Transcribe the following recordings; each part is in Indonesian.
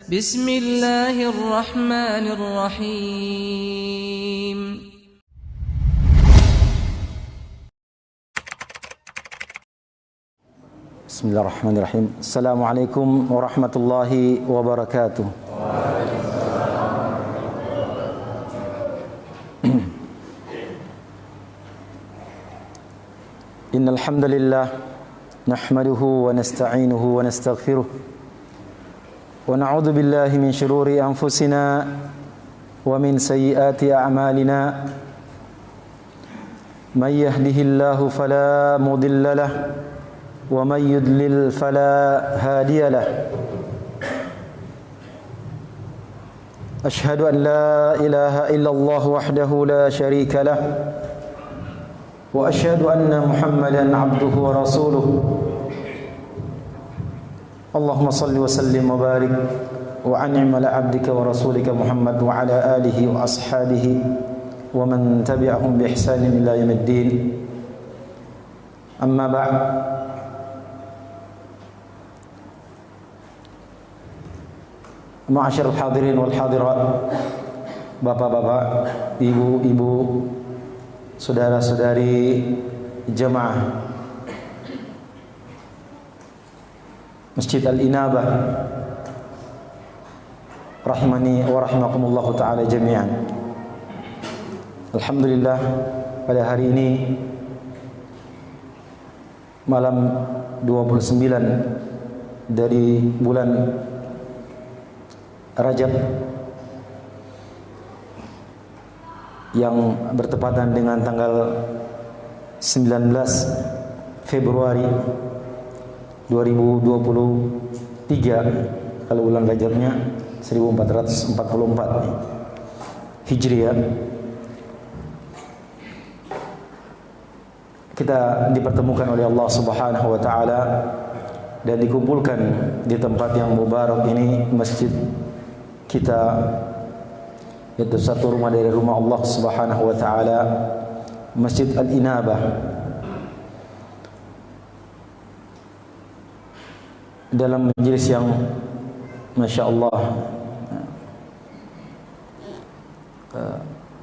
بسم الله الرحمن الرحيم. بسم الله الرحمن الرحيم. السلام عليكم ورحمة الله وبركاته. إن الحمد لله نحمده ونستعينه ونستغفره ونعوذ بالله من شرور أنفسنا ومن سيئات أعمالنا من يهده الله فلا مضل له ومن يضلل فلا هادي له أشهد أن لا إله إلا الله وحده لا شريك له وأشهد أن محمدا عبده ورسوله اللهم صل وسلم وبارك وأنعم على عبدك ورسولك محمد وعلى آله وأصحابه ومن تبعهم بإحسان إلى يوم الدين. أما بعد، Ma'asyarul hadirin wal hadirat, bapak-bapak, ibu-ibu, saudara-saudari jemaah Masjid Al-Inabah rahimani wa rahimakumullahu ta'ala jami'an. Alhamdulillah, pada hari ini malam 29 dari bulan Rajab yang bertepatan dengan tanggal 19 Februari 2023, kalau bulan Rajabnya 1444 Hijriah. Kita dipertemukan oleh Allah Subhanahu wa taala dan dikumpulkan di tempat yang mubarak ini, masjid kita, yaitu satu rumah dari rumah Allah Subhanahu wa taala, Masjid Al-Inabah, dalam majelis yang Masya Allah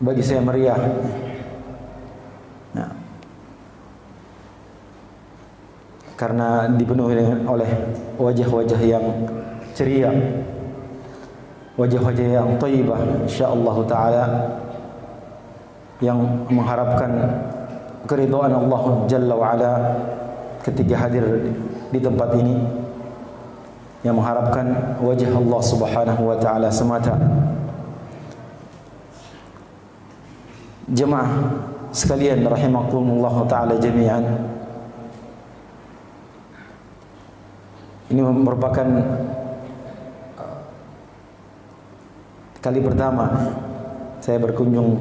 bagi saya meriah. Nah, karena dipenuhi oleh wajah-wajah yang ceria, wajah-wajah yang thayyibah insyaallah taala, yang mengharapkan keridhaan Allah Jalla wa Ala ketika hadir di tempat ini, yang mengharapkan wajah Allah Subhanahu wa taala semata. Jemaah sekalian rahimakumullah taala jami'an, ini merupakan kali pertama saya berkunjung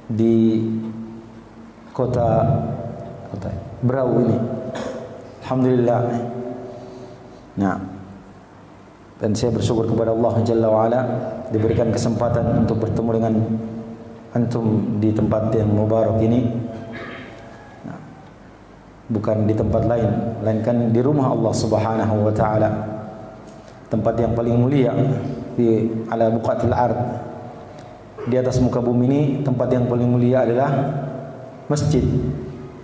di kota Berau ini. Alhamdulillah. Nah, dan saya bersyukur kepada Allah Jalla wa Ala diberikan kesempatan untuk bertemu dengan antum di tempat yang mubarak ini. Nah, bukan di tempat lain, melainkan di rumah Allah Subhanahu wa taala, tempat yang paling mulia di ala buqatil ard. Di atas muka bumi ini tempat yang paling mulia adalah masjid,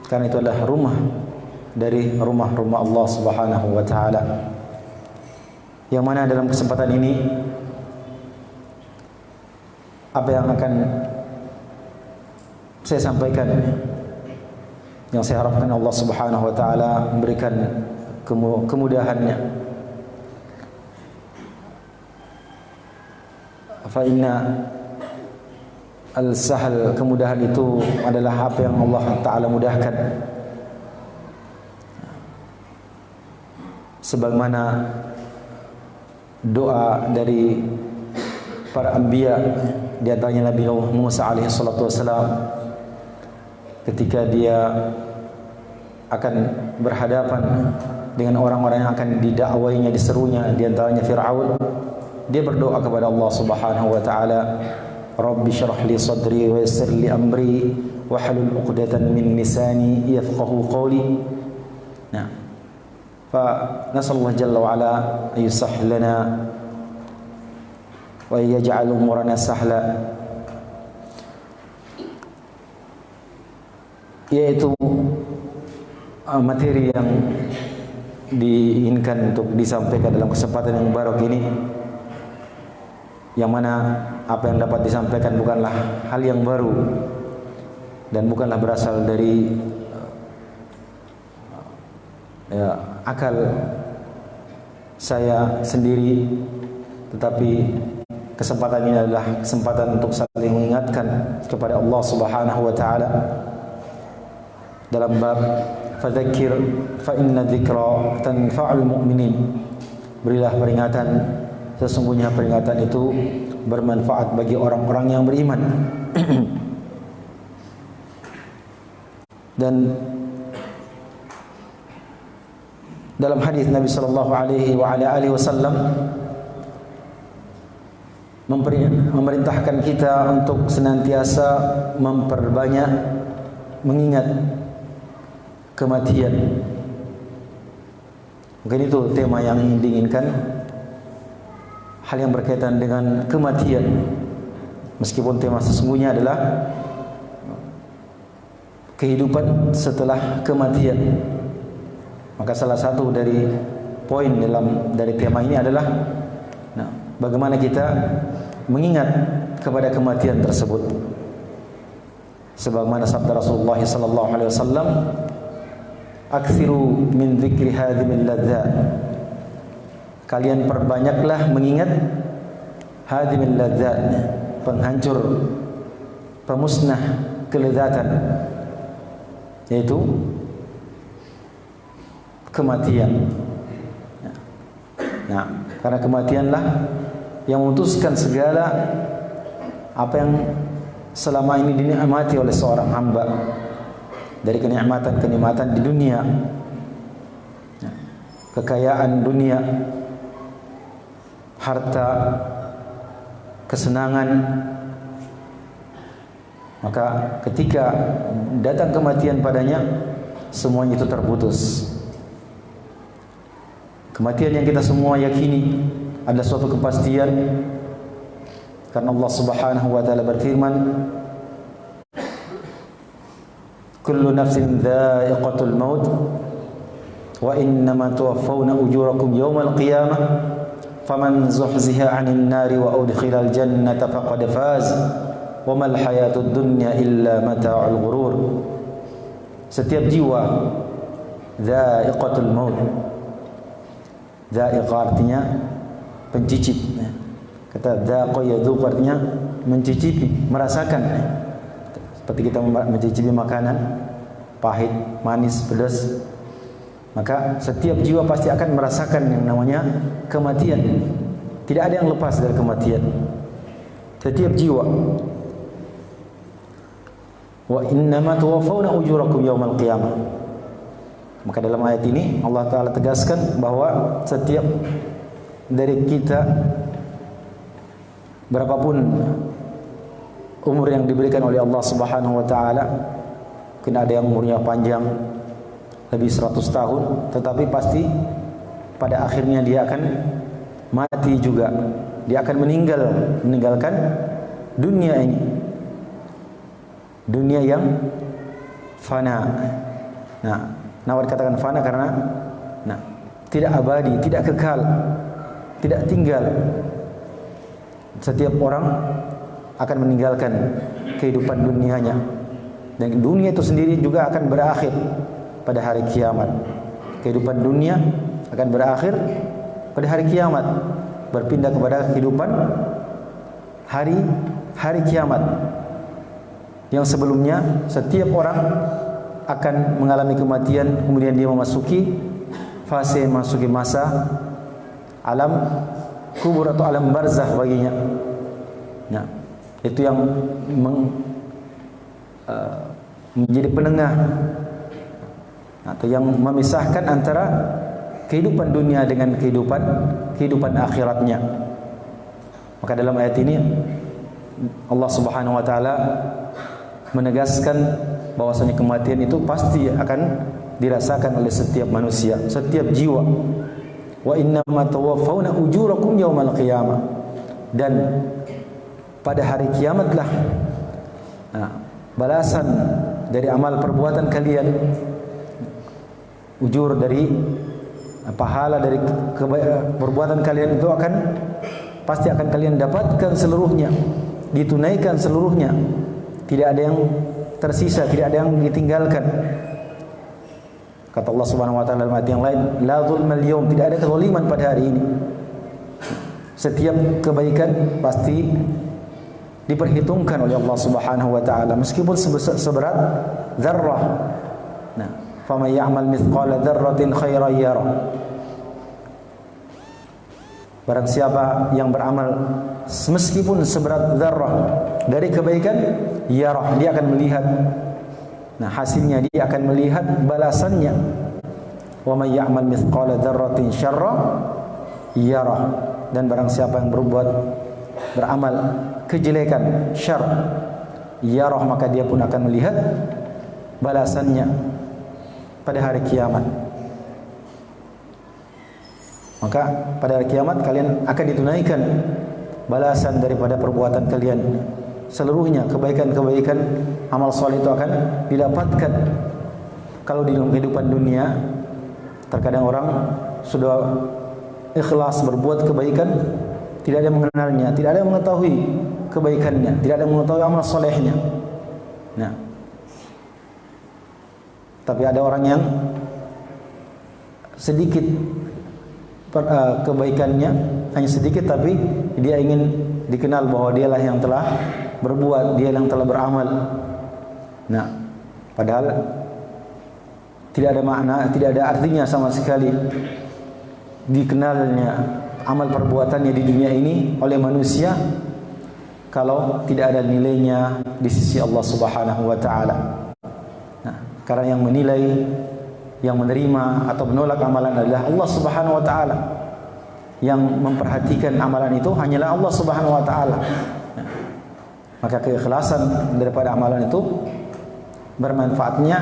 karena itu adalah rumah dari rumah-rumah Allah Subhanahu wa taala. Yang mana dalam kesempatan ini apa yang akan saya sampaikan, yang saya harapkan Allah Subhanahu wa taala memberikan kemudahannya. Fa inna al-sahl, kemudahan itu adalah apa yang Allah taala mudahkan. Sebagaimana doa dari para anbiya, di antaranya Nabi Musa alaihi salatu wasalam, ketika dia akan berhadapan dengan orang-orang yang akan didakwainya, diserunya, di antaranya Fir'aun, dia berdoa kepada Allah Subhanahu wa taala, Rabbi syrah li sadri wa yassir li amri wahlul 'uqdatan min lisani yafqahu qawli. Nah, fa nasallahu jalla wa ala ayyusah lana wa yaj'al umurana sahla, yaitu materi yang diinginkan untuk disampaikan dalam kesempatan yang baru ini, yang mana apa yang dapat disampaikan bukanlah hal yang baru dan bukanlah berasal dari akal saya sendiri, tetapi kesempatan ini adalah kesempatan untuk saling mengingatkan kepada Allah Subhanahu wa taala dalam bab fadzakir fa inna dzikra tanfa'ul mu'minin. Berilah peringatan, sesungguhnya peringatan itu bermanfaat bagi orang-orang yang beriman. Dan dalam hadis Nabi sallallahu alaihi wasallam memerintahkan kita untuk senantiasa memperbanyak mengingat kematian. Mungkin itu tema yang diinginkan, hal yang berkaitan dengan kematian, meskipun tema sesungguhnya adalah kehidupan setelah kematian. Maka salah satu dari poin dari tema ini adalah bagaimana kita mengingat kepada kematian tersebut. Sebagaimana sabda Rasulullah sallallahu alaihi wasallam, "Aktsiru min dzikri hadhimil ladzat." Kalian perbanyaklah mengingat hadhimil ladzat, penghancur, pemusnah kelezatan, yaitu kematian. Nah, karena kematianlah yang memutuskan segala apa yang selama ini dinikmati oleh seorang hamba dari kenikmatan-kenikmatan di dunia, kekayaan dunia, harta, kesenangan. Maka ketika datang kematian padanya, semuanya itu terputus. Kematian yang kita semua yakini adalah suatu kepastian, karena Allah Subhanahu wa taala berfirman, "Kullu nafsin dha'iqatul maut wa innama tuwaffawna ujurakum yawmal qiyamah faman zuhziha 'anil nari wa udkhilal jannata faqad faz wa mal hayatud dunya illa mata'ul ghurur." Setiap jiwa dha'iqatul maut. Dha'iqah artinya pencicip. Kata dhaqa yadhuq artinya mencicipi, merasakan. Seperti kita mencicipi makanan pahit, manis, pedas. Maka setiap jiwa pasti akan merasakan yang namanya kematian. Tidak ada yang lepas dari kematian. Setiap jiwa. Wa innama tuwaffawna ujurakum yawmal qiyamah. Maka dalam ayat ini Allah Ta'ala tegaskan bahwa setiap dari kita, berapapun umur yang diberikan oleh Allah Subhanahu wa taala, mungkin ada yang umurnya panjang lebih 100 tahun, tetapi pasti pada akhirnya dia akan mati juga. Dia akan meninggalkan dunia ini. Dunia yang fana. Kenapa dikatakan fana? Karena tidak abadi, tidak kekal, tidak tinggal. Setiap orang akan meninggalkan kehidupan dunianya, dan dunia itu sendiri juga akan berakhir pada hari kiamat. Kehidupan dunia akan berakhir pada hari kiamat, berpindah kepada kehidupan hari kiamat, yang sebelumnya setiap orang akan mengalami kematian, kemudian dia memasuki masa alam kubur atau alam barzakh baginya. Itu yang menjadi penengah atau yang memisahkan antara kehidupan dunia dengan kehidupan akhiratnya. Maka dalam ayat ini Allah Subhanahu wa taala menegaskan bahwasanya kematian itu pasti akan dirasakan oleh setiap manusia, setiap jiwa. Wa innama tawaffawna ujurakum yaumal qiyamah. Dan pada hari kiamatlah balasan dari amal perbuatan kalian, ujur dari pahala dari perbuatan kalian itu pasti akan kalian dapatkan seluruhnya, ditunaikan seluruhnya, tidak ada yang tersisa, tidak ada yang ditinggalkan. Kata Allah Subhanahu wa taala dalam ayat yang lain, la zulmal yaum, tidak ada kezaliman pada hari ini. Setiap kebaikan pasti diperhitungkan oleh Allah Subhanahu wa taala meskipun seberat dzarrah. Nah, faman ya'mal mithqala dzarratin khairan yara. Barang siapa yang beramal meskipun seberat dzarrah dari kebaikan, yarah, dia akan melihat. Nah, hasilnya dia akan melihat balasannya. Wa may ya'mal mithqala dzarratin syarra yarah. Dan barang siapa yang beramal kejelekan, syar, yarah, maka dia pun akan melihat balasannya pada hari kiamat. Maka pada hari kiamat kalian akan ditunaikan balasan daripada perbuatan kalian seluruhnya. Kebaikan-kebaikan amal soleh itu akan didapatkan. Kalau di dalam kehidupan dunia terkadang orang sudah ikhlas berbuat kebaikan, tidak ada yang mengenalnya, tidak ada yang mengetahui kebaikannya, tidak ada yang mengetahui amal solehnya. Nah, tapi ada orang yang sedikit kebaikannya, hanya sedikit, tapi dia ingin dikenal bahwa dialah yang telah berbuat, dia yang telah beramal. Nah, padahal tidak ada makna, tidak ada artinya sama sekali dikenalnya amal perbuatannya di dunia ini oleh manusia kalau tidak ada nilainya di sisi Allah Subhanahu wa taala. Nah, karena yang menilai, yang menerima atau menolak amalan adalah Allah Subhanahu wa taala. Yang memperhatikan amalan itu hanyalah Allah Subhanahu wa taala. Nah, maka keikhlasan daripada amalan itu bermanfaatnya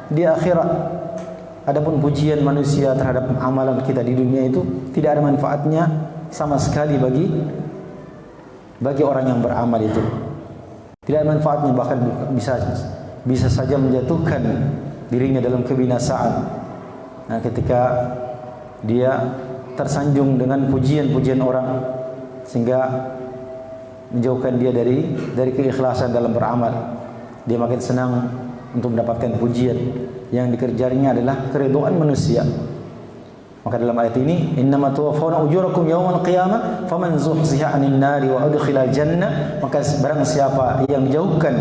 di akhirat. Adapun pujian manusia terhadap amalan kita di dunia itu tidak ada manfaatnya sama sekali bagi orang yang beramal itu. Tidak ada manfaatnya, bahkan bisa saja menjatuhkan dirinya dalam kebinasaan. Nah, ketika dia tersanjung dengan pujian-pujian orang sehingga menjauhkan dia dari keikhlasan dalam beramal. Dia makin senang untuk mendapatkan pujian. Yang dikerjanya adalah keridhaan manusia. Maka dalam ayat ini, innama tuwaffawna ujurakum yaumal qiyamah faman zuhziha 'anil nari wa udkhilal jannah, maka barang siapa yang dijauhkan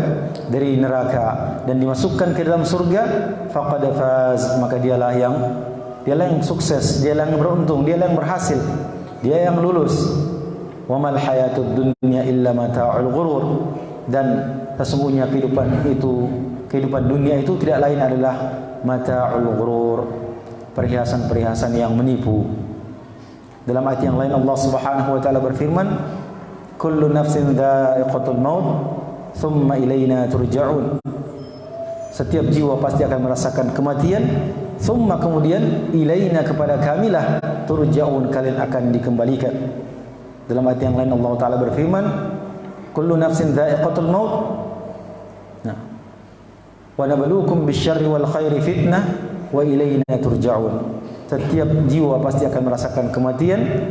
dari neraka dan dimasukkan ke dalam surga, faqad faz, maka dialah yang sukses, dialah yang beruntung, dialah yang berhasil, dia yang lulus. Wa mal hayatud dunya illa mata'ul ghurur, dan sesungguhnya kehidupan dunia itu tidak lain adalah mata'ul ghurur, perhiasan-perhiasan yang menipu. Dalam ayat yang lain Allah Subhanahu wa taala berfirman, kullu nafsin dha'iqatul maut thumma ilaina turja'un. Setiap jiwa pasti akan merasakan kematian, thumma, kemudian, ilaina, kepada kamilah, turja'un, kalian akan dikembalikan. Dalam ayat yang lain Allah taala berfirman, kullu nafsin dha'iqatul maut. Nah, wa nabluukum bisyarri wal khairi fitnah wa ilaina turja'un. Setiap jiwa pasti akan merasakan kematian,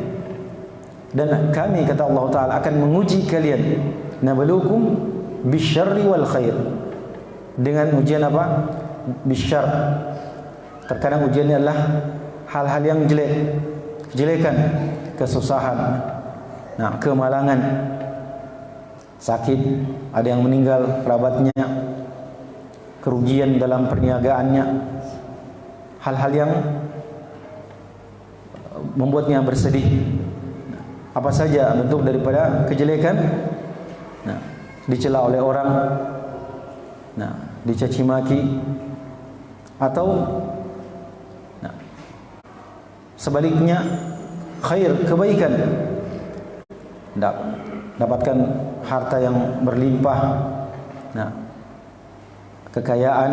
dan kami, kata Allah taala, akan menguji kalian. Nabluukum bisyarri wal khair, dengan ujian apa? Bisyarr. Terkadang ujiannya adalah hal-hal yang jelek, kejelekan, kesusahan, nah, kemalangan, sakit, ada yang meninggal kerabatnya, kerugian dalam perniagaannya, hal-hal yang membuatnya bersedih. Apa saja bentuk daripada kejelekan, nah, dicela oleh orang, nah, dicaci maki, atau nah, sebaliknya khair, kebaikan, dapatkan harta yang berlimpah, nah, kekayaan,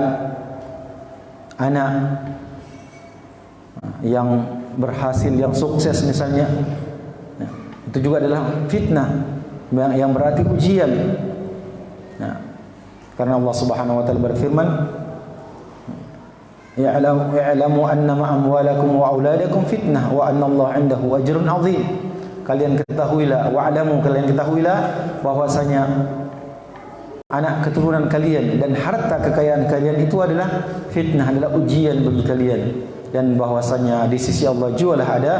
anak yang berhasil, yang sukses misalnya, nah, Itu juga adalah fitnah yang berarti ujian. Nah, karena Allah Subhanahu wa taala berfirman, "Ya'lamu annama amwalakum wa auladakum fitnah wa anna Allah 'indahu ajrun 'azim." Kalian ketahuilah, kalian ketahuilah bahwasanya anak keturunan kalian dan harta kekayaan kalian itu adalah fitnah, adalah ujian bagi kalian, dan bahwasanya di sisi Allah jualah ada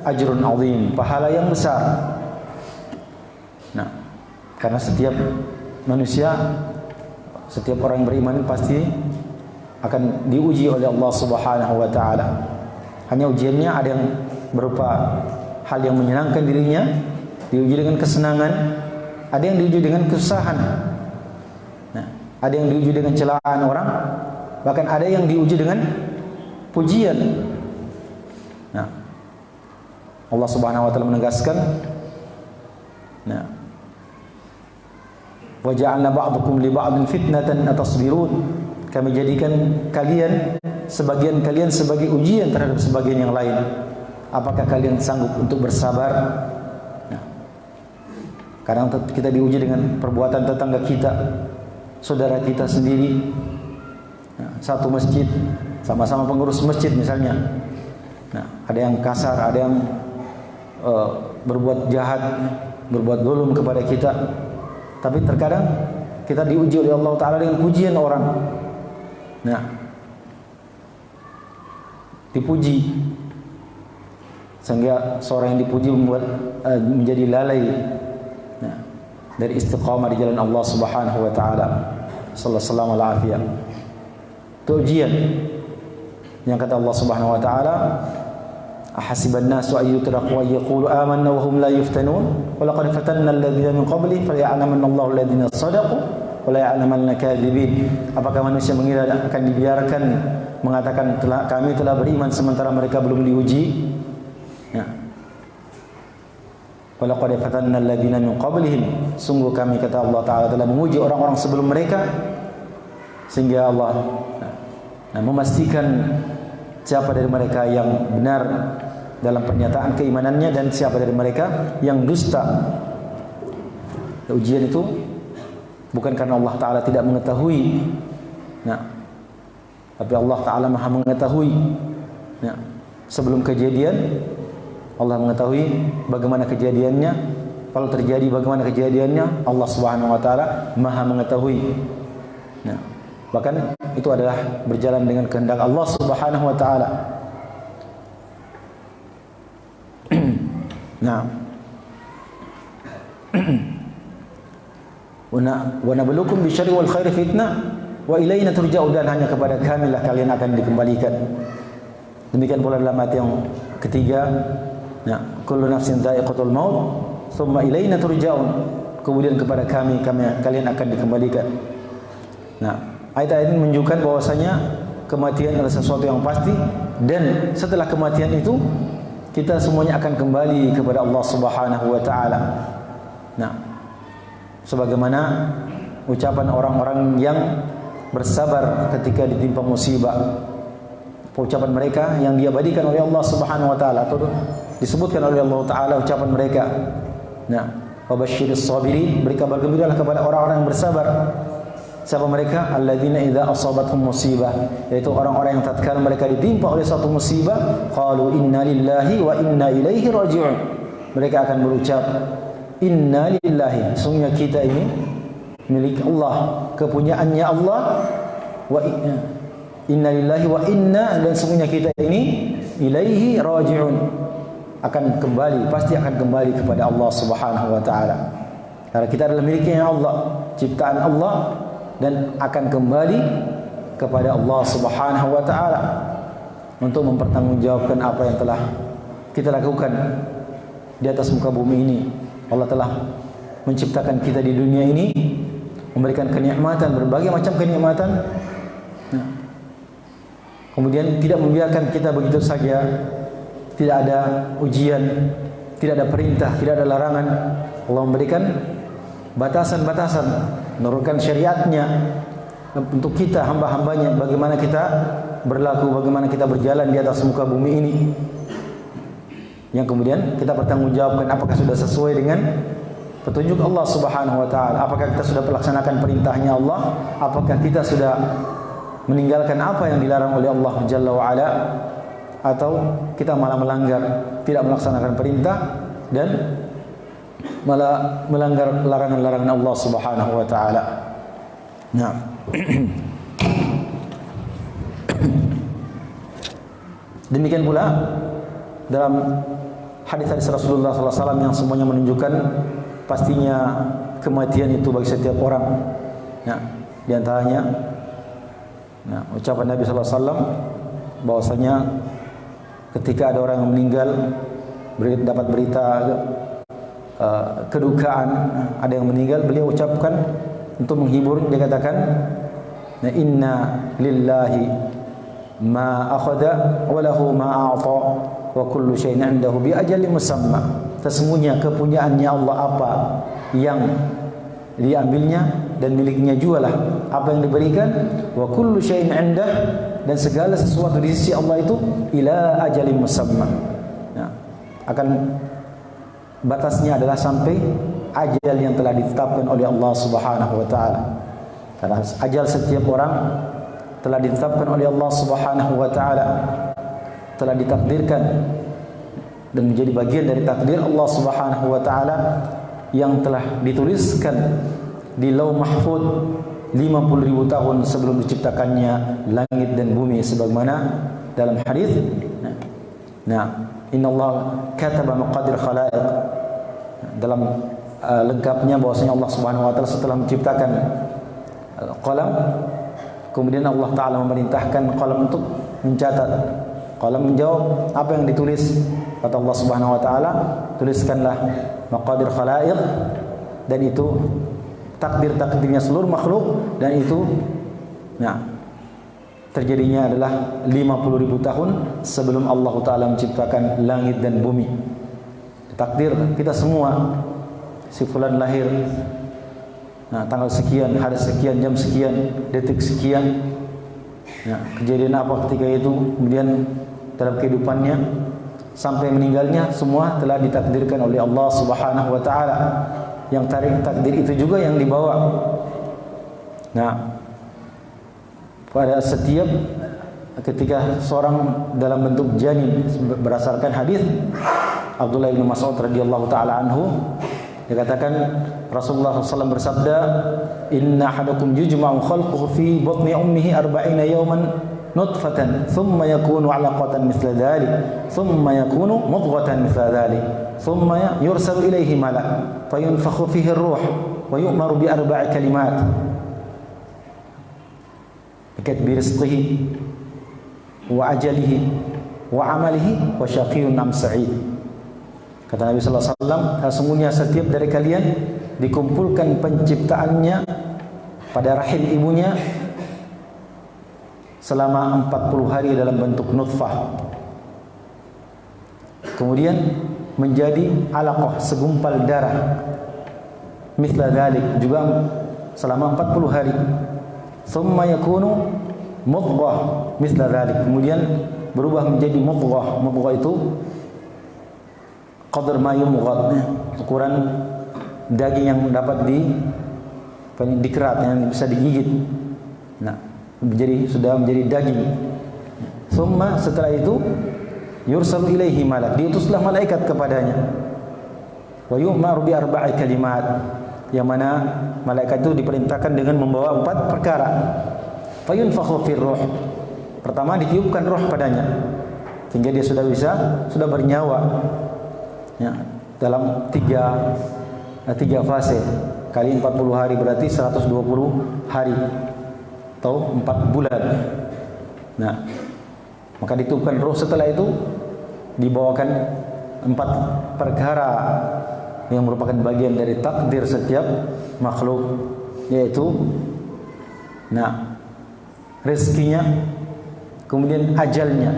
ajrun 'azim, pahala yang besar. Nah, karena setiap manusia, setiap orang yang beriman pasti akan diuji oleh Allah Subhanahu wa taala. Hanya ujiannya ada yang berupa hal yang menyenangkan dirinya, diuji dengan kesenangan, ada yang diuji dengan kesusahan. Nah, ada yang diuji dengan celaan orang, bahkan ada yang diuji dengan pujian. Nah, Allah Subhanahu wa taala menegaskan, nah, wa ja'alna ba'dakum li ba'din fitnatan atasbirun. Kami jadikan kalian, sebagian kalian sebagai ujian terhadap sebagian yang lain. Apakah kalian sanggup untuk bersabar? Nah, kadang kita diuji dengan perbuatan tetangga kita, saudara kita sendiri. Nah, satu masjid, sama-sama pengurus masjid misalnya. Nah, ada yang kasar, ada yang berbuat jahat, berbuat zulum kepada kita. Tapi terkadang kita diuji oleh Allah Ta'ala dengan pujian orang. Nah, dipuji sehingga seorang yang dipuji membuat menjadi lalai, nah, dari istiqamah di jalan Allah Subhanahu wa taala. Sallallahu alaihi wasallam. Itu ujian yang kata Allah Subhanahu wa taala, ahasiban nasu ay yutraku wa yaqulu amanna wa hum la yuftanun wa laqad fatanna alladhina min qablihim falya'lamanna Allahu alladhina shadaqu wa la ya'lamanna kadhibin. Apakah manusia mengira akan dibiarkan mengatakan kami telah beriman sementara mereka belum diuji? Ya. Wa laqad fatanna alladhina min qablihim, sungguh kami kata Allah taala telah menguji orang-orang sebelum mereka, sehingga Allah memastikan siapa dari mereka yang benar dalam pernyataan keimanannya dan siapa dari mereka yang dusta. Ujian itu bukan karena Allah Ta'ala tidak mengetahui, nah, tapi Allah Ta'ala maha mengetahui. Nah, sebelum kejadian Allah mengetahui bagaimana kejadiannya. Kalau terjadi bagaimana kejadiannya, Allah Subhanahu wa taala maha mengetahui. Nah, bahkan itu adalah berjalan dengan kehendak Allah Subhanahu wa taala. Nah, wa nabluukum bisyarri wal khairi fitnah wa ilaina turja'un, dan hanya kepada kamilah kalian akan dikembalikan. Demikian pula dalam ayat yang ketiga, nah, kullu nafsin dha'iqatul maut tsumma ilaina turja'un, kemudian kepada kalian akan dikembalikan. Nah, ayat-ayat ini menunjukkan bahwasanya kematian adalah sesuatu yang pasti, dan setelah kematian itu kita semuanya akan kembali kepada Allah Subhanahu wa taala. Nah, sebagaimana ucapan orang-orang yang bersabar ketika ditimpa musibah, ucapan mereka yang diabadikan oleh Allah Subhanahu wa taala, atau disebutkan oleh Allah taala ucapan mereka. Nah, wabasyiris sabirin, beri kabar gembiralah kepada orang-orang yang bersabar. Siapa mereka? Alladzina idza asabathum musibah, yaitu orang-orang yang tatkala mereka ditimpa oleh suatu musibah, qalu inna lillahi wa inna ilaihi raji'un. Mereka akan berucap, inna lillahi, sungguhnya kita ini milik Allah, kepunyaannya Allah, wa inna lillahi wa inna, dan sungguhnya kita ini ilaihi raji'un, akan kembali, pasti akan kembali kepada Allah Subhanahu wa taala. Karena kita adalah miliknya Allah, ciptaan Allah, dan akan kembali kepada Allah Subhanahu wa taala untuk mempertanggungjawabkan apa yang telah kita lakukan di atas muka bumi ini. Allah telah menciptakan kita di dunia ini, memberikan kenikmatan, berbagai macam kenikmatan. Nah, kemudian tidak membiarkan kita begitu saja, tidak ada ujian, tidak ada perintah, tidak ada larangan. Allah memberikan batasan-batasan, menurunkan syariatnya untuk kita hamba-hambanya, bagaimana kita berlaku, bagaimana kita berjalan di atas muka bumi ini. yang kemudian kita bertanggungjawabkan apakah sudah sesuai dengan petunjuk Allah Subhanahu wa taala, apakah kita sudah melaksanakan perintahnya Allah, apakah kita sudah meninggalkan apa yang dilarang oleh Allah Jalla wa ala, atau kita malah melanggar, tidak melaksanakan perintah dan malah melanggar larangan-larangan Allah Subhanahu wa taala. Nah. Demikian pula dalam hadis-hadis Rasulullah SAW yang semuanya menunjukkan pastinya kematian itu bagi setiap orang. Nah, di antaranya ucapan Nabi SAW bahwasanya ketika ada orang yang meninggal dapat berita kedukaan ada yang meninggal, beliau ucapkan untuk menghibur, dia katakan inna lillahi ma akhadha wa lahu ma a'ta wa kullu syai'in 'indahu bi ajalin musamma. Sesungguhnya kepunyaannya Allah apa yang diambilnya dan miliknya jualah apa yang diberikan, wa kullu syai'in 'indah, dan segala sesuatu di sisi Allah itu ila ajalin musamma. Nah, akan batasnya adalah sampai ajal yang telah ditetapkan oleh Allah Subhanahu wa taala. Karena ajal setiap orang telah ditetapkan oleh Allah Subhanahu wa taala, telah ditakdirkan dan menjadi bagian dari takdir Allah Subhanahu wa taala yang telah dituliskan di Lauh Mahfuz 50.000 tahun sebelum diciptakannya langit dan bumi, sebagaimana dalam hadis. Nah, innallaha kataba maqadir khalaiq, dalam lengkapnya bahwasanya Allah Subhanahu wa taala setelah menciptakan qalam, kemudian Allah Ta'ala memerintahkan qalam untuk mencatat. Qalam menjawab apa yang ditulis. Kata Allah Subhanahu wa taala, tuliskanlah maqadir khalaiq, dan itu takdir-takdirnya seluruh makhluk, dan itu terjadinya adalah 50.000 tahun sebelum Allah Ta'ala menciptakan langit dan bumi. Takdir kita semua, si fulan lahir tanggal sekian, hari sekian, jam sekian, detik sekian. Kejadian apa ketika itu, kemudian dalam kehidupannya sampai meninggalnya, semua telah ditakdirkan oleh Allah Subhanahu wa taala. Yang takdir itu juga yang dibawa. Pada setiap ketika seorang dalam bentuk janin, berdasarkan hadis Abdullah bin Mas'ud radhiyallahu taala anhu, dikatakan Rasulullah SAW bersabda, inna ahadakum yujma'u khalquhu fi batni ummihi 40 yawman nutfatan thumma yakunu 'alaqatan mithla dhalik thumma yakunu mudghatan mithla dhalik thumma yursalu ilayhi malak fayunfakhu fihi ar-ruh wa yu'maru bi 4 kalimat bikatbi rizqihi wa ajalihi wa 'amalihi wa syaqiyyun am sa'id. Kata Nabi sallallahu alaihi wasallam, sesungguhnya setiap dari kalian dikumpulkan penciptaannya pada rahim ibunya selama 40 hari dalam bentuk nutfah, kemudian menjadi alaqah, segumpal darah, mithla dhalik, juga selama 40 hari, thumma yakunu mudghah mithla dhalik, kemudian berubah menjadi mudghah. Mudghah itu qadar ma yumghad, ukuran daging yang dapat dikerat, yang bisa digigit. Sudah menjadi daging. Summa, setelah itu yursalu ilaihi malak, diutuslah malaikat kepadanya. Wa yu'maru bi 4 kalimat, yang mana malaikat itu diperintahkan dengan membawa 4 perkara. Fayunfakhu fir ruh, pertama ditiupkan roh padanya sehingga dia sudah bernyawa. Dalam tiga fase, kali 40 hari berarti 120 hari atau 4 bulan. Maka ditiupkan roh. Setelah itu dibawakan 4 perkara yang merupakan bagian dari takdir setiap makhluk, yaitu rezekinya, kemudian ajalnya.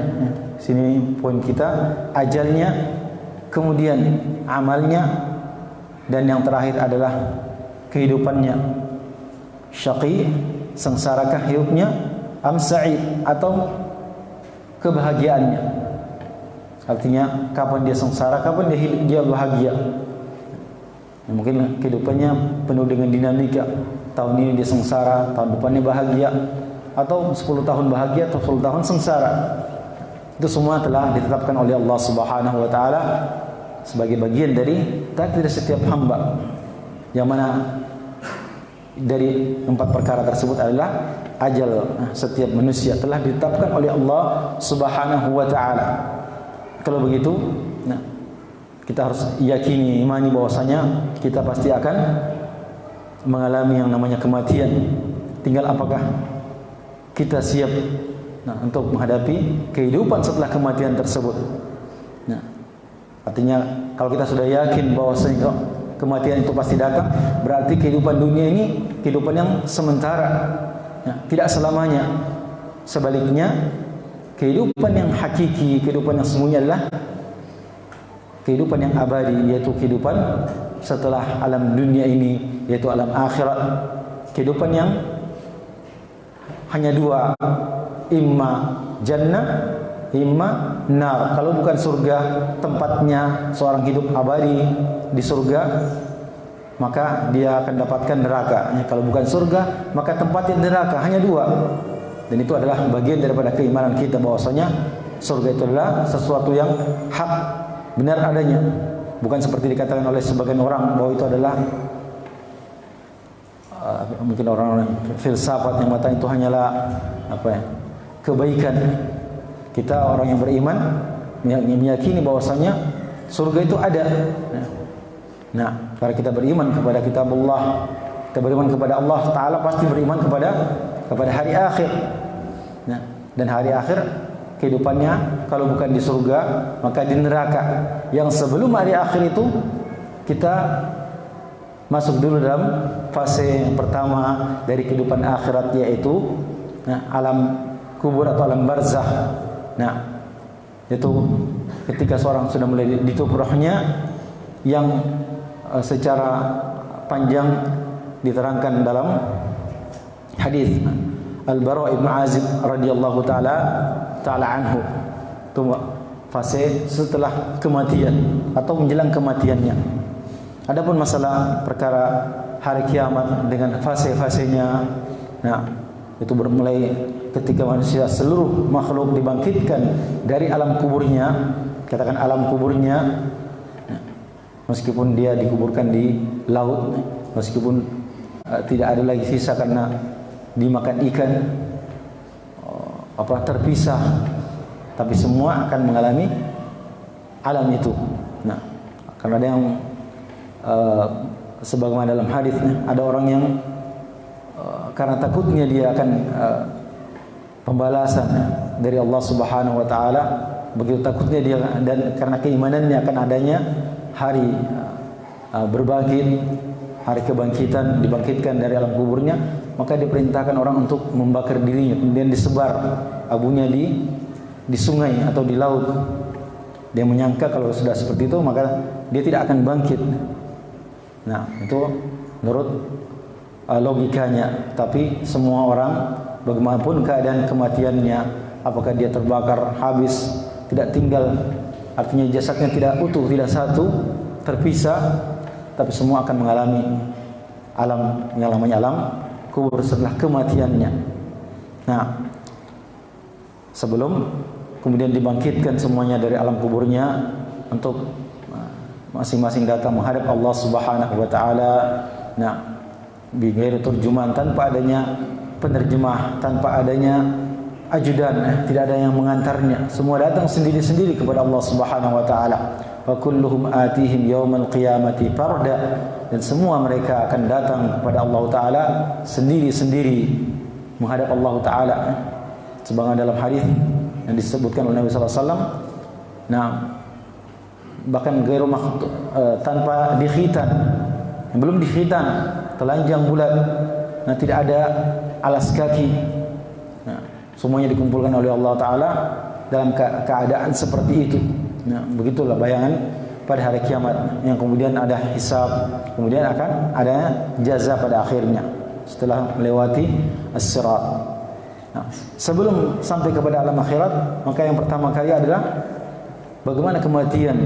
Sini poin kita, ajalnya, kemudian amalnya, dan yang terakhir adalah kehidupannya. Syaqi, sengsarakah hidupnya, am sa'id, atau kebahagiaannya. Artinya kapan dia sengsara, kapan dia bahagia. Mungkin kehidupannya penuh dengan dinamika. Tahun ini dia sengsara, tahun depannya bahagia, atau 10 tahun bahagia atau 10 tahun sengsara. Itu semua telah ditetapkan oleh Allah Subhanahu wa taala sebagai bagian dari takdir setiap hamba. Yang mana dari 4 perkara tersebut adalah ajal setiap manusia telah ditetapkan oleh Allah Subhanahu wa taala. Kalau begitu, kita harus yakini, imani bahwasanya kita pasti akan mengalami yang namanya kematian. Tinggal apakah kita siap untuk menghadapi kehidupan setelah kematian tersebut. Artinya kalau kita sudah yakin bahwasanya kematian itu pasti datang, berarti kehidupan dunia ini kehidupan yang sementara, tidak selamanya. Sebaliknya, kehidupan yang hakiki, kehidupan yang sesungguhnya adalah kehidupan yang abadi, yaitu kehidupan setelah alam dunia ini, yaitu alam akhirat. Kehidupan yang hanya 2, imma jannah, imma nar. Kalau bukan surga, tempatnya seorang hidup abadi di surga, maka dia akan dapatkan neraka. Kalau bukan surga, maka tempatnya neraka. Hanya 2. Dan itu adalah bagian daripada keimanan kita bahwasanya surga itu adalah sesuatu yang hak, benar adanya. Bukan seperti dikatakan oleh sebagian orang bahwa itu adalah mungkin orang-orang filsafat yang mengatakan itu hanyalah kebaikan. Kita orang yang beriman meyakini bahwasanya surga itu ada. Nah, kalau kita beriman kepada kitabullah, kita beriman kepada Allah Ta'ala, pasti beriman kepada hari akhir. Nah, dan hari akhir kehidupannya kalau bukan di surga, maka di neraka. Yang sebelum hari akhir itu kita masuk dulu dalam fase yang pertama dari kehidupan akhirat, yaitu alam kubur atau alam barzakh. Nah, itu ketika seorang sudah mulai ditiup rohnya, yang secara panjang diterangkan dalam hadis Al-Bara' ibn Azib radhiyallahu taala anhu. Itu fase setelah kematian atau menjelang kematiannya. Adapun masalah perkara hari kiamat dengan fase-fasenya, nah itu bermulai ketika manusia, seluruh makhluk dibangkitkan dari alam kuburnya. Katakan alam kuburnya, meskipun dia dikuburkan di laut, meskipun tidak ada lagi sisa karena dimakan ikan, terpisah, tapi semua akan mengalami alam itu. Nah, karena ada yang sebagaimana dalam hadis, ada orang yang karena takutnya dia akan pembalasan dari Allah Subhanahu wa taala, begitu takutnya dia, dan karena keimanannya akan adanya hari berbangkit, hari kebangkitan, dibangkitkan dari alam kuburnya, maka diperintahkan orang untuk membakar dirinya, kemudian disebar abunya di sungai atau di laut. Dia menyangka kalau sudah seperti itu maka dia tidak akan bangkit. Nah, itu menurut logikanya. Tapi semua orang, bagaimanapun keadaan kematiannya, apakah dia terbakar habis, tidak tinggal, artinya jasadnya tidak utuh, tidak satu, terpisah, tapi semua akan mengalami alam yang namanya alam kubur setelah kematiannya. Nah, sebelum kemudian dibangkitkan semuanya dari alam kuburnya untuk masing-masing datang menghadap Allah Subhanahu wa taala. Nah, bighairi turjuman, tanpa adanya penerjemah, tanpa adanya ajudan, tidak ada yang mengantarnya. Semua datang sendiri-sendiri kepada Allah Subhanahu wa taala. Wa kulluhum atihim yaumal qiyamati farda, dan semua mereka akan datang kepada Allah taala sendiri-sendiri menghadap Allah taala. Sebagaimana dalam hadis yang disebutkan oleh Nabi sallallahu alaihi wasallam, nah, bahkan ghairu tanpa dikhitan, belum dikhitan, telanjang bulat, nah tidak ada alas kaki. Nah, semuanya dikumpulkan oleh Allah taala dalam keadaan seperti itu. Nah, begitulah bayangan pada hari kiamat, yang kemudian ada hisab, kemudian akan ada jaza pada akhirnya setelah melewati as-sirat. Nah, sebelum sampai kepada alam akhirat, maka yang pertama kali adalah bagaimana kematian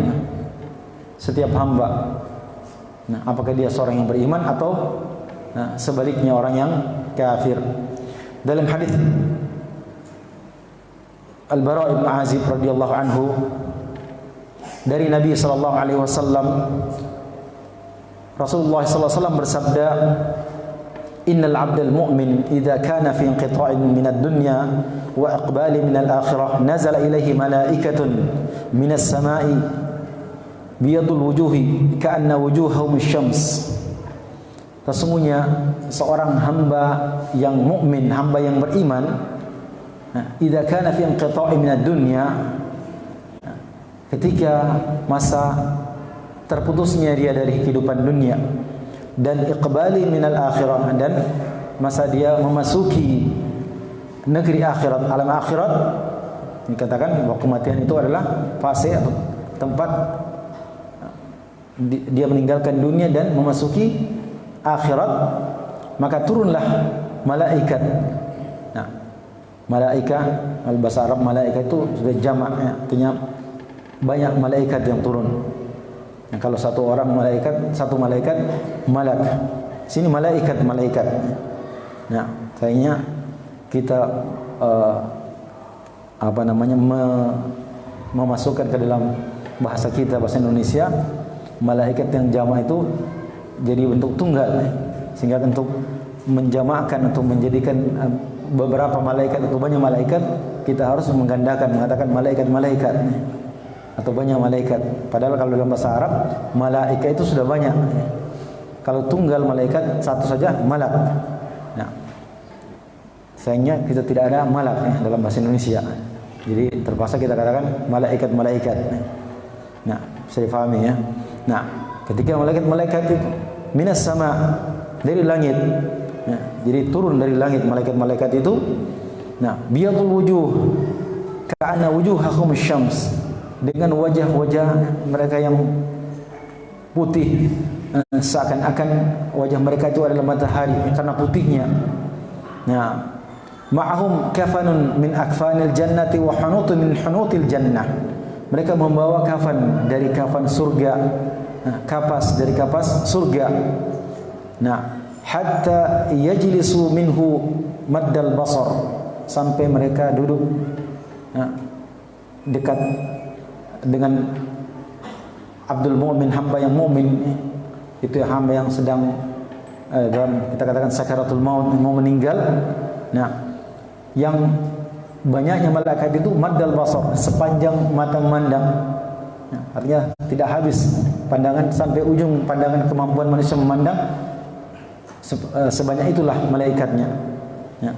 setiap hamba. Nah, apakah dia seorang yang beriman atau sebaliknya orang yang kafir. Dalam hadis Al-Bara' bin Azib radhiyallahu anhu dari Nabi sallallahu alaihi wasallam, Rasulullah sallallahu alaihi wasallam bersabda, "Innal 'abdal mu'min idza kana fi inqita'in min ad-dunya wa iqbali min al-akhirah nazala ilaihi malaikatun min as-sama'i biyadul wujuhi ka'anna wujuhahum asy-syams." Sesungguhnya seorang hamba yang mukmin, hamba yang beriman, idza kana fi inqita'in min ad-dunya, ketika masa terputusnya dia dari kehidupan dunia, dan iqbali minal akhirah, dan masa dia memasuki negeri akhirat, alam akhirat. Dikatakan bahwa kematian itu adalah fase atau tempat dia meninggalkan dunia dan memasuki akhirat, maka turunlah malaikat. Nah, malaikat, bahasa Arab malaikat itu sudah jamak, artinya banyak malaikat yang turun. Nah, kalau satu orang malaikat, satu malaikat malak. Sini malaikat. Nah, kayaknya kita memasukkan ke dalam bahasa kita, bahasa Indonesia, malaikat yang jamak itu jadi bentuk tunggal, sehingga untuk menjamakkan, untuk menjadikan beberapa malaikat atau banyak malaikat, kita harus menggandakan, mengatakan malaikat atau banyak malaikat. Padahal kalau dalam bahasa Arab malaikat itu sudah banyak. Kalau tunggal malaikat satu saja malak. Nah, sayangnya kita tidak ada malak dalam bahasa Indonesia. Jadi terpaksa kita katakan malaikat. Nah, bisa difahami ya. Nah, ketika malaikat itu minas sama, dari langit. Nah, jadi turun dari langit malaikat itu. Nah, biyadul wujuh ka'anna wujuhahum asy-syams, dengan wajah-wajah mereka yang putih, seakan-akan wajah mereka itu adalah matahari karena putihnya. Nah, ma'ahum kafanun min akfanil jannati wa hunutun min hunutil jannah. Mereka membawa kafan dari kafan surga, kapas dari kapas surga. Nah, hatta yajlisu minhu maddal basar, sampai mereka duduk dekat dengan Abdul Mu'min, hamba yang mukmin. Itu hamba yang sedang dalam, kita katakan sakaratul maut, mau meninggal. Nah, yang banyaknya malaikat itu maddal basar, sepanjang mata memandang. Nah, artinya tidak habis pandangan, sampai ujung pandangan kemampuan manusia memandang, sebanyak itulah malaikatnya. Ya.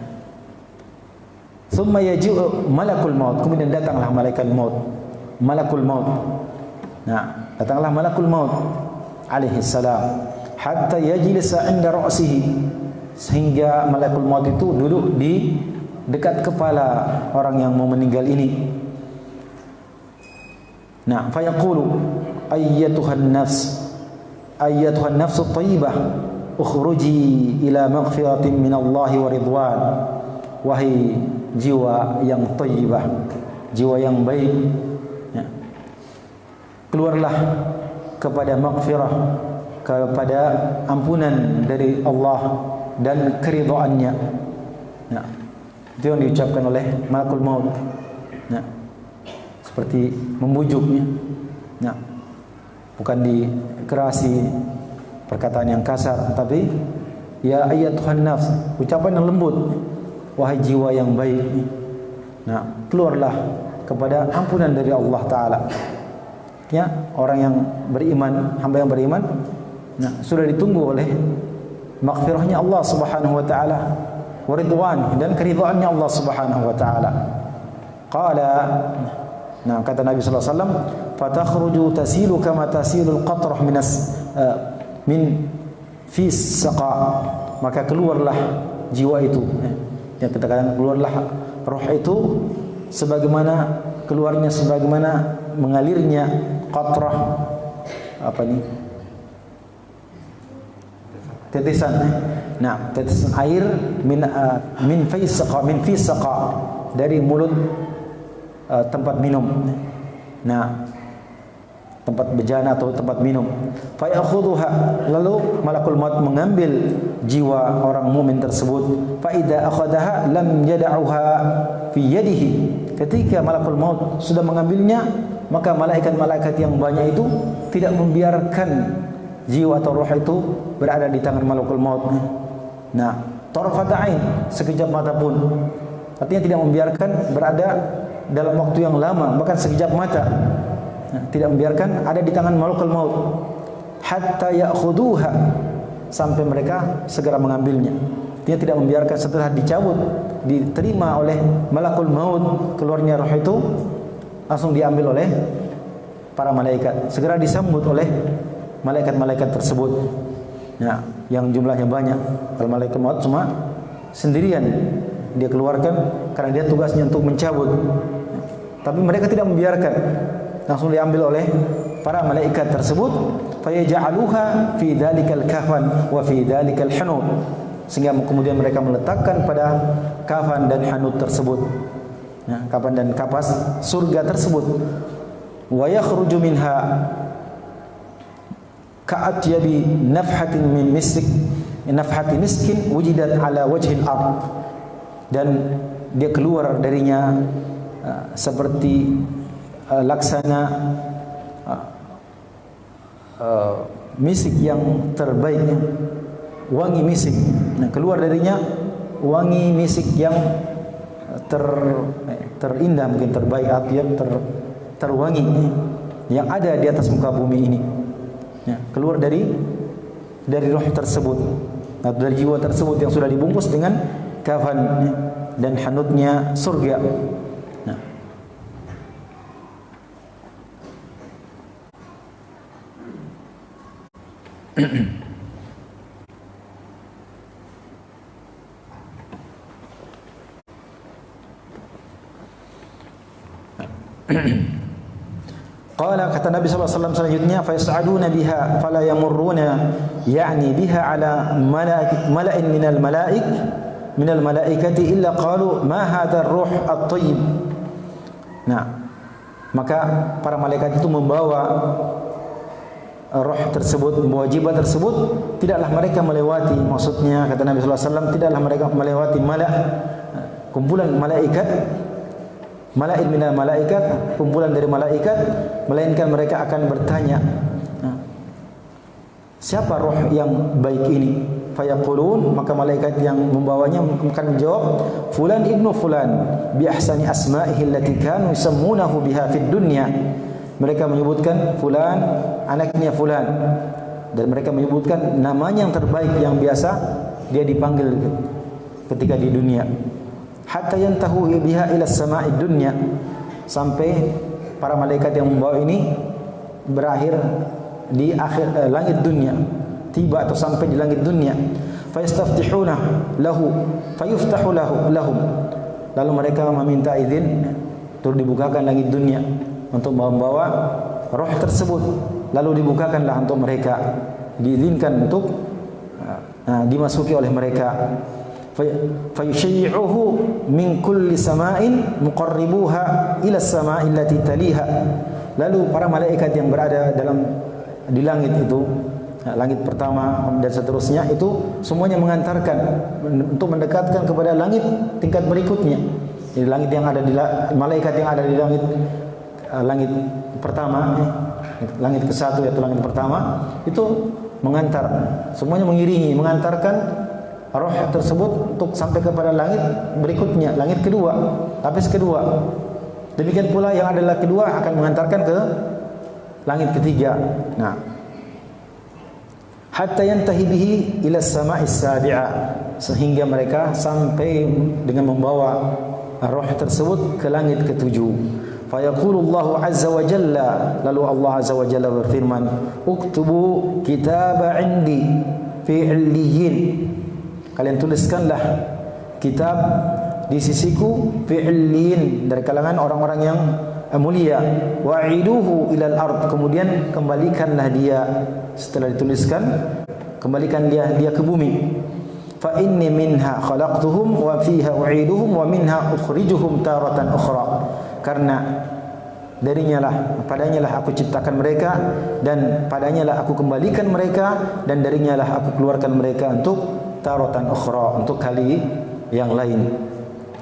Tsumma yaji'u malakul maut, kemudian datanglah malaikat maut. Malakul maut. Nah, datanglah malakul maut alaihi salam, hatta yajlisa 'inda ra'sihi, sehingga malakul maut itu duduk di dekat kepala orang yang mau meninggal ini. Nah, fayaqulu ayyatuhan nafs at-thayyibah ukhruji ila maghfiratin minallahi wa ridwan. Wahai jiwa yang thayyibah, jiwa yang baik, ya, keluarlah kepada maghfirah, kepada ampunan dari Allah dan keridhaannya. Nah, itu yang diucapkan oleh malakul maut. Nah, seperti membujuknya. Nah, bukan dikerasi perkataan yang kasar, tapi ya ayyatuhan nafs, ucapan yang lembut. Wahai jiwa yang baik, nah, keluarlah kepada ampunan dari Allah Ta'ala. Ya, orang yang beriman, hamba yang beriman, nah, sudah ditunggu oleh maghfirahnya Allah Subhanahu wa Ta'ala, wa ridwan, dan keridhaannya Allah Subhanahu wa Ta'ala. Qala, nah, kata Nabi sallallahu alaihi wasallam, fatakhruju tasilu kama tasilul qatrah min fi saqa, maka keluarlah jiwa itu, yang kita katakan keluarlah roh itu sebagaimana keluarnya, sebagaimana mengalirnya qatrah, apa ini, tetesan. Nah, tetesan air min fi saqa, dari mulut tempat minum. Nah, tempat bejana atau tempat minum. Fa ya'khudhuha, lalu malakul maut mengambil jiwa orang mukmin tersebut. Fa idza akhadaha lam yad'uha fi yadihi. Ketika malakul maut sudah mengambilnya, maka malaikat-malaikat yang banyak itu tidak membiarkan jiwa atau roh itu berada di tangan malakul maut. Nah, tarfata ain, sekejap mata pun. Artinya tidak membiarkan berada dalam waktu yang lama, bahkan sekejap mata. Nah, tidak membiarkan ada di tangan malakul maut hatta ya'khuduha, sampai mereka segera mengambilnya. Dia tidak membiarkan setelah dicabut, diterima oleh malakul maut, keluarnya roh itu langsung diambil oleh para malaikat, segera disambut oleh malaikat-malaikat tersebut. Nah, yang jumlahnya banyak. Kalau malaikat maut cuma sendirian dia keluarkan karena dia tugasnya untuk mencabut. Tapi mereka tidak membiarkan, langsung diambil oleh para malaikat tersebut. Fayaj'aluha fi dzalikal kafan wa fi dzalikal hanud, sehingga kemudian mereka meletakkan pada kafan dan hanud tersebut. Nah, kafan dan kapas surga tersebut. Wa yakhruju minha ka'atyabi nafhatin min misik, nafhati miskin wujidat ala wajhil ard, dan dia keluar darinya seperti laksana misik yang terbaik, wangi misik. Nah, keluar darinya wangi misik yang terindah, mungkin terbaik, atyab, terwangi yang ada di atas muka bumi ini. Ya, keluar dari roh tersebut, atau dari jiwa tersebut yang sudah dibungkus dengan kafan dan hanutnya surga. Nah, Qala, kata Nabi sallallahu alaihi wasallam selanjutnya, fa yas'aduna biha fala yamurruna ya'ni biha ala mala'in minal malaikati illa qalu ma hadha ar-ruh at-thayyib. Nah, maka para malaikat itu membawa roh tersebut, membawa jiwa tersebut, tidaklah mereka melewati, maksudnya kata Nabi sallallahu alaihi wasallam, tidaklah mereka melewati kumpulan malaikat, mala'in minal malaikat, kumpulan dari malaikat, melainkan mereka akan bertanya, siapa roh yang baik ini? Fayaqulun, maka malaikat yang membawanya akan menjawab, fulan ibnu fulan bi ahsani asma'ihi allati kanu yusammunahu biha fid dunya. Mereka menyebutkan fulan anaknya fulan, dan mereka menyebutkan namanya yang terbaik yang biasa dia dipanggil ketika di dunia. Hatta yantahu biha ila sama'id dunya, sampai para malaikat yang membawa ini berakhir di akhir langit dunia, tiba atau sampai di langit dunia. Fayastaftihuna lahu fayuftahu lahum, lalu mereka meminta izin untuk dibukakan langit dunia untuk membawa roh tersebut, lalu dibukakanlah untuk mereka, diizinkan untuk dimasuki oleh mereka. Fayushayyi'uhu min kulli sama'in muqarribuha ila as-sama'i allati taliha. Lalu para malaikat yang berada di langit itu, langit pertama dan seterusnya, itu semuanya mengantarkan untuk mendekatkan kepada langit tingkat berikutnya. Jadi langit yang ada di malaikat yang ada di langit pertama, langit ke-1 yaitu langit pertama, itu mengantar, semuanya mengiringi, mengantarkan roh tersebut untuk sampai kepada langit berikutnya, langit kedua, lapis kedua. Demikian pula yang adalah kedua akan mengantarkan ke langit ketiga. Nah, hatta yantahi bihi ila as-sama'is sabi'ah, sehingga mereka sampai dengan membawa roh tersebut ke langit ketujuh. Fa yaqulu Allahu azza wa jalla, lalu Allah azza wa jalla berfirman, uktubu kitaba indi fi 'illiyin, kalian tuliskanlah kitab di sisiku, fi'ilin, dari kalangan orang-orang yang mulia, wa'iduhu ilal ard, kemudian kembalikanlah dia, setelah dituliskan kembalikan dia ke bumi. Fa inni minha khalaqtuhum wa fiha u'iduhum wa minha ukhrijuhum taratan ukhra, karena darinya lah, padanya lah aku ciptakan mereka, dan padanya lah aku kembalikan mereka, dan darinya lah aku keluarkan mereka untuk taratan ukhra, untuk kali yang lain.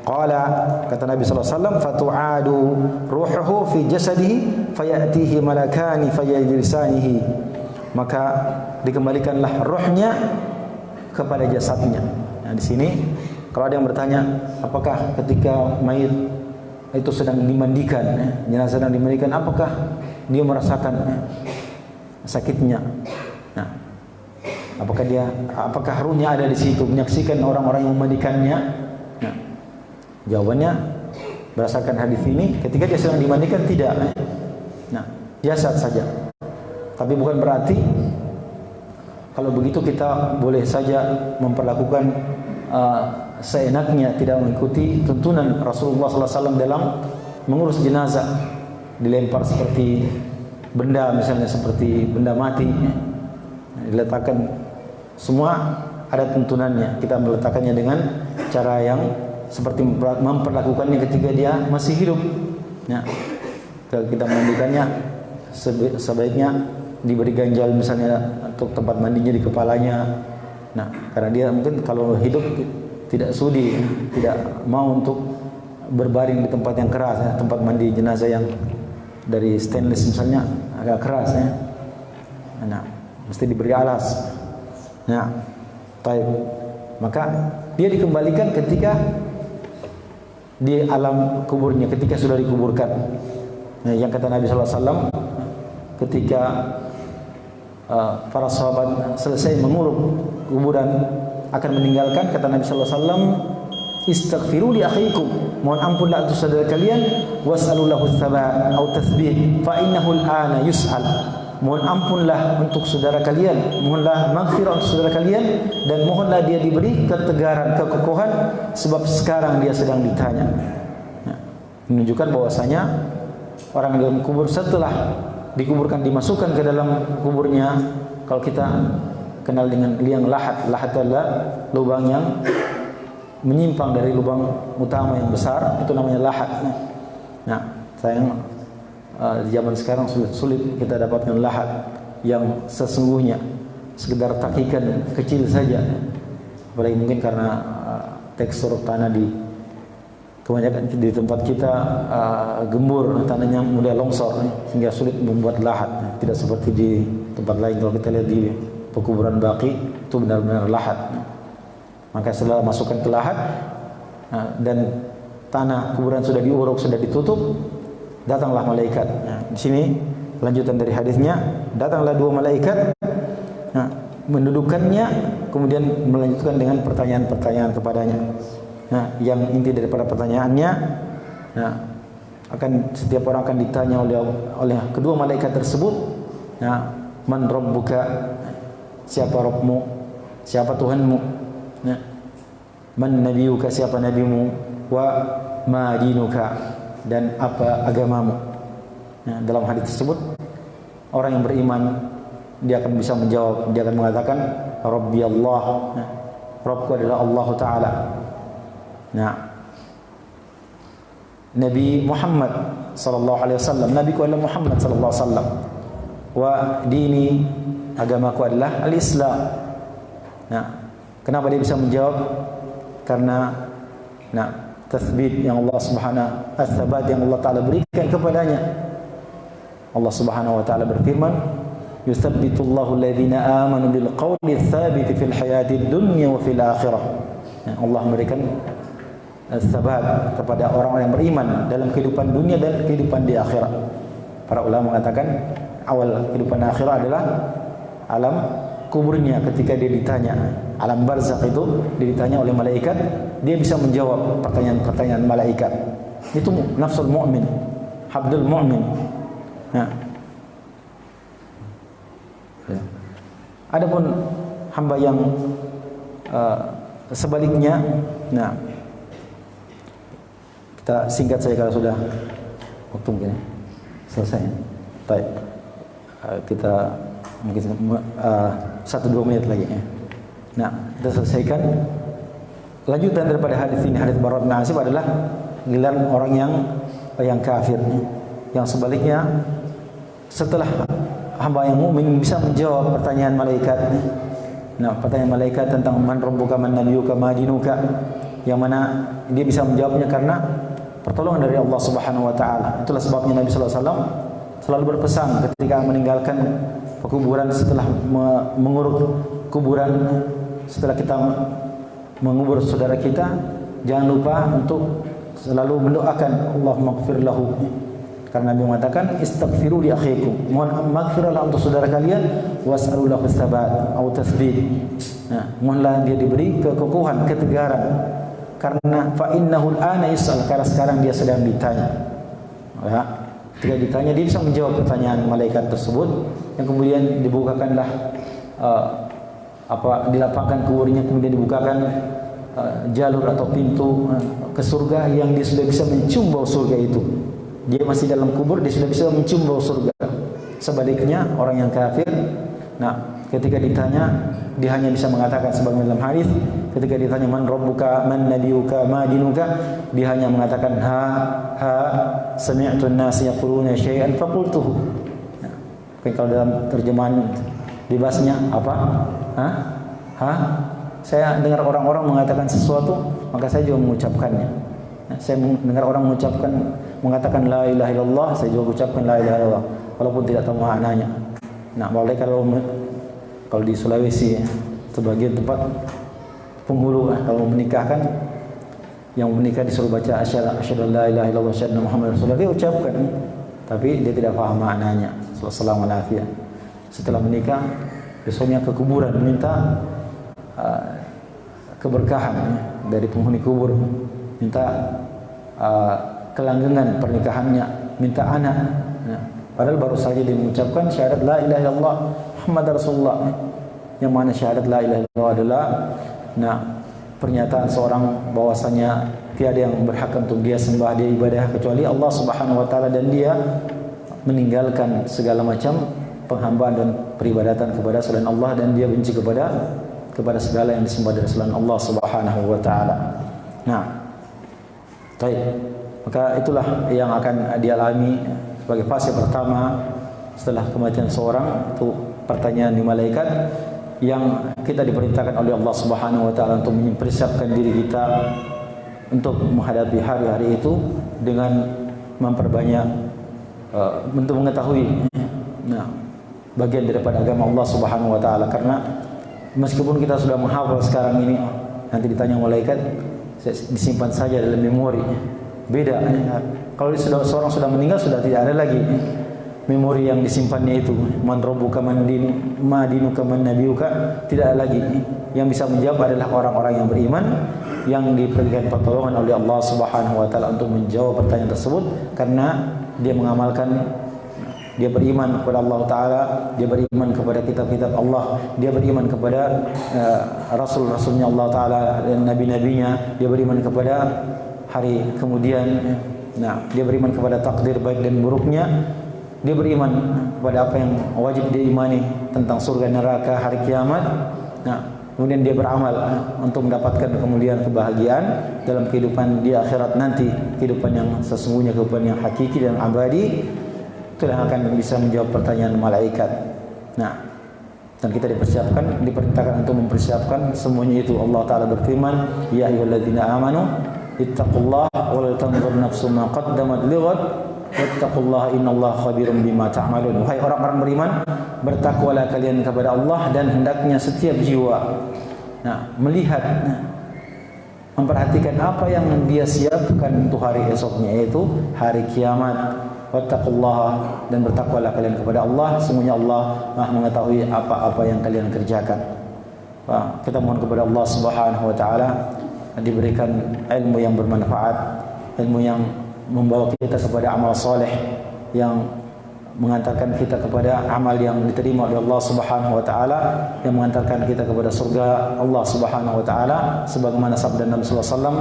Qala, kata Nabi sallallahu alaihi wasallam, fatu'adu ruhuhu fi jasadihi fayatihi malakani fayajlisanihi, maka dikembalikanlah rohnya kepada jasadnya. Nah, di sini kalau ada yang bertanya, apakah ketika mayit itu sedang dimandikan, jenazah sedang dimandikan, apakah dia merasakan sakitnya? Nah, apakah ruhnya ada di situ menyaksikan orang-orang yang memandikannya? Nah, jawabannya berdasarkan hadis ini, ketika dia sedang dimandikan tidak. Nah, jasad saja. Tapi bukan berarti kalau begitu kita boleh saja memperlakukan seenaknya, tidak mengikuti tuntunan Rasulullah SAW dalam mengurus jenazah, dilempar seperti benda, misalnya seperti benda mati, diletakkan. Semua ada tuntunannya. Kita meletakkannya dengan cara yang seperti memperlakukannya ketika dia masih hidup. Nah, kita memandikannya sebaiknya diberi ganjal misalnya untuk tempat mandinya di kepalanya. Nah, karena dia mungkin kalau hidup tidak sudi, tidak mau untuk berbaring di tempat yang keras, ya, tempat mandi jenazah yang dari stainless misalnya agak keras, ya. Nah, mesti diberi alas. Nah, baik. Maka dia dikembalikan ketika di alam kuburnya, ketika sudah dikuburkan. Nah, yang kata Nabi sallallahu alaihi wasallam ketika para sahabat selesai menguruk kuburan akan meninggalkan, kata Nabi sallallahu alaihi wasallam, istaghfiru li akhikum, mohon ampunlah untuk saudara kalian, was'alu lahu tsabat atau tatsbit fa innahu al-ana yus'al, mohon ampunlah untuk saudara kalian, mohonlah maghfirah untuk saudara kalian, dan mohonlah dia diberi ketegaran, kekokohan, sebab sekarang dia sedang ditanya. Nah, menunjukkan bahwasanya orang dalam kubur setelah dikuburkan, dimasukkan ke dalam kuburnya, kalau kita kenal dengan liang lahat. Lahat adalah lubang yang menyimpang dari lubang utama yang besar, itu namanya lahat. Nah, sayang di zaman sekarang sulit kita dapatkan lahat yang sesungguhnya, sekedar takikan kecil saja. Apalagi mungkin karena tekstur tanah di kebanyakan di tempat kita gembur, tanahnya mudah longsor, sehingga sulit membuat lahat. Tidak seperti di tempat lain. Kalau kita lihat di pekuburan Baqi, itu benar-benar lahat. Maka setelah masukkan ke lahat dan tanah kuburan sudah diuruk, sudah ditutup, datanglah malaikat. Nah, di sini lanjutan dari hadisnya, datanglah dua malaikat, mendudukkannya, kemudian melanjutkan dengan pertanyaan-pertanyaan kepadanya. Nah, yang inti daripada pertanyaannya, nah, setiap orang akan ditanya oleh kedua malaikat tersebut, nah, man rabbuka, siapa Rabbmu, siapa Tuhanmu, nah, man nabiyuka, siapa nabimu, wa ma dinuka, dan apa agamamu. Nah, dalam hadis tersebut orang yang beriman dia akan bisa menjawab, dia akan mengatakan Rabbi Allah, nah, Rabbku adalah Allah Ta'ala. Nah, Nabi Muhammad sallallahu alaihi wasallam, nabiku adalah Muhammad sallallahu alaihi wasallam. Wa dini, agamaku adalah al-Islam. Nah, kenapa dia bisa menjawab? Karena tatsbit yang Allah Subhanahu ats-tsabat yang Allah Taala berikan kepadanya. Allah Subhanahu wa taala berfirman, "Yutsabbitullahu alladziina aamanu bil qawli ats-tsabiti fil hayatid dunya wa fil akhirah." Nah, Allah memberikan sabat kepada orang-orang yang beriman dalam kehidupan dunia dan kehidupan di akhirat. Para ulama mengatakan awal kehidupan akhirat adalah alam kuburnya, ketika dia ditanya. Alam barzakh itu dia ditanya oleh malaikat, dia bisa menjawab pertanyaan-pertanyaan malaikat. Itu nafsul mu'min, habdul mu'min. Nah, adapun hamba yang sebaliknya, nah, kita singkat saja kalau sudah waktu mungkin selesai. Baik, kita mungkin 1-2 menit lagi. Nah, kita selesaikan. Lanjutan daripada hadis ini, hadis Barad bin Azib adalah gelar orang yang kafir, Yang sebaliknya, setelah hamba yang mukmin bisa menjawab pertanyaan malaikat, nah pertanyaan malaikat tentang man rabbuka man nabiyuka ma dinuka, yang mana dia bisa menjawabnya karena pertolongan dari Allah Subhanahu wa taala. Itulah sebabnya Nabi sallallahu alaihi wasallam selalu berpesan ketika meninggalkan kuburan, setelah menguruk kuburan, setelah kita mengubur saudara kita, jangan lupa untuk selalu mendoakan Allahumma ighfir lahu. Karena Nabi mengatakan istaghfiru li akhikum, mohon maghfirah untuk saudara kalian, was'alu lahu tsabat atau tasbih. Nah, mohonlah dia diberi kekokohan, ketegaran. Karena fa innahu al-ana yus'al, karena sekarang dia sedang ditanya. Ya, ketika ditanya dia bisa menjawab pertanyaan malaikat tersebut, yang kemudian dibukakanlah dilapangkan kuburnya, kemudian dibukakan jalur atau pintu ke surga yang dia sudah bisa mencium bau surga itu. Dia masih dalam kubur, dia sudah bisa mencium bau surga. Sebaliknya orang yang kafir, nah ketika ditanya dia hanya bisa mengatakan sebagaimana dalam hadis, ketika ditanya man rabbuka man nabiyuka ma dinuka, dia hanya mengatakan sami'tu an-nas yaquluna syai'an faqultuhu. Nah, kalau dalam terjemahan bebasnya apa? Saya dengar orang-orang mengatakan sesuatu, maka saya juga mengucapkannya. Nah, saya mendengar orang mengatakan la ilaha illallah, saya juga ucapkan la ilaha illallah walaupun tidak tahu maknanya. Nah, boleh kalau di Sulawesi, sebagian tempat penghulu kalau menikahkan, yang menikah disuruh baca asyhadu la ilaha illallah asyhadu muhammadar rasulullah, dia ucapkan, tapi dia tidak paham maknanya. Sallallahu alaihi wasallam. Setelah menikah, besoknya ke kuburan meminta keberkahan dari penghuni kubur, minta kelanggengan pernikahannya, minta anak. Nah, padahal baru saja dia mengucapkan syahadat la ilaha illallah Muhammadar Rasulullah, yang mana syahadat la ilaha illallah adalah pernyataan seorang bahwasanya tiada yang berhak untuk dia sembah, dia ibadah kecuali Allah Subhanahu wa taala, dan dia meninggalkan segala macam penghambaan dan peribadatan kepada selain Allah, dan dia benci kepada segala yang disembah dari selain Allah Subhanahu wa taala. Nah, baik. Maka itulah yang akan dialami sebagai fase pertama setelah kematian seorang, itu pertanyaan di malaikat, yang kita diperintahkan oleh Allah Subhanahu wa taala untuk mempersiapkan diri kita untuk menghadapi hari-hari itu dengan memperbanyak untuk mengetahui bagian daripada agama Allah Subhanahu wa taala. Karena meskipun kita sudah menghafal sekarang ini, nanti ditanya malaikat, disimpan saja dalam memori. Beda. Kalau seorang sudah meninggal, sudah tidak ada lagi memori yang disimpannya itu. Man rabbuka man dinuka man nabiyuka, tidak ada lagi. Yang bisa menjawab adalah orang-orang yang beriman, yang diberikan pertolongan oleh Allah Subhanahu wa taala untuk menjawab pertanyaan tersebut, karena dia mengamalkan, dia beriman kepada Allah Ta'ala, dia beriman kepada kitab-kitab Allah, dia beriman kepada Rasul-Rasulnya Allah Ta'ala dan Nabi-Nabinya, dia beriman kepada hari kemudian, dia beriman kepada takdir baik dan buruknya, dia beriman kepada apa yang wajib dia imani tentang surga neraka, hari kiamat. Kemudian dia beramal untuk mendapatkan kemuliaan, kebahagiaan dalam kehidupan di akhirat nanti, kehidupan yang sesungguhnya, kehidupan yang hakiki dan abadi. Itu yang akan bisa menjawab pertanyaan malaikat. Dan kita diperintahkan untuk mempersiapkan semuanya itu. Allah Ta'ala berfirman, ya ayyuhalladzina amanu ittaqullaha wa la tanzur nafsum ma qaddamat lighad wattaqullaha innallaha khabirum bima ta'malun. Wahai orang-orang beriman, bertakwalah kalian kepada Allah, dan hendaknya setiap jiwa melihat, memperhatikan apa yang dia siapkan untuk hari esoknya, yaitu hari kiamat. Wattaqullaha, dan bertakwalah kalian kepada Allah, sesungguhnya Allah Maha mengetahui apa-apa yang kalian kerjakan. Kita mohon kepada Allah Subhanahu wa taala diberikan ilmu yang bermanfaat, ilmu yang membawa kita kepada amal soleh, yang mengantarkan kita kepada amal yang diterima oleh Allah Subhanahu wa taala, yang mengantarkan kita kepada surga Allah Subhanahu wa taala, sebagaimana sabda Nabi sallallahu alaihi wasallam,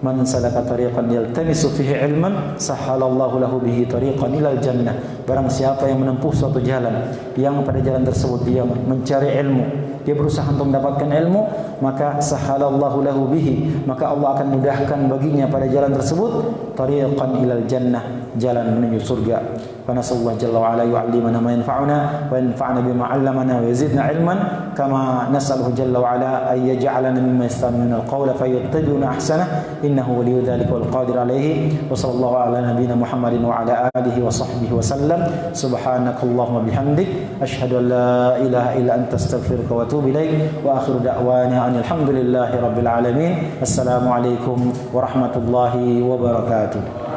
man salaka tariqan yaltamisu fihi ilman sahhalallahu lahu bihi tariqan ilal jannah. Barang siapa yang menempuh suatu jalan, yang pada jalan tersebut dia mencari ilmu, dia berusaha untuk mendapatkan ilmu, maka sahalallahu lahu bihi, maka Allah akan mudahkan baginya pada jalan tersebut tariqan ilal jannah, jalan menuju surga. Wa nasallahu jalla wa ala yu'allimana ma yanfa'una wa yanfa'na bima 'allamana wa yazidna ilman, kama nasallahu jalla wa ala ay yaj'alana mimman yastami'una al-qawla fayattabi'una ahsana, innahu waliyyu dhalika wal qadir alayhi. Wa sallallahu ala nabiyyina Muhammadin wa ala alihi wa sahbihi wa sallam. Subhanakallahumma bihamdik asyhadu an la ilaha illa anta astaghfiruka wa atubu ilaik. Wa akhiru da'wana alhamdulillahi rabbil alamin. Assalamualaikum warahmatullahi wabarakatuh.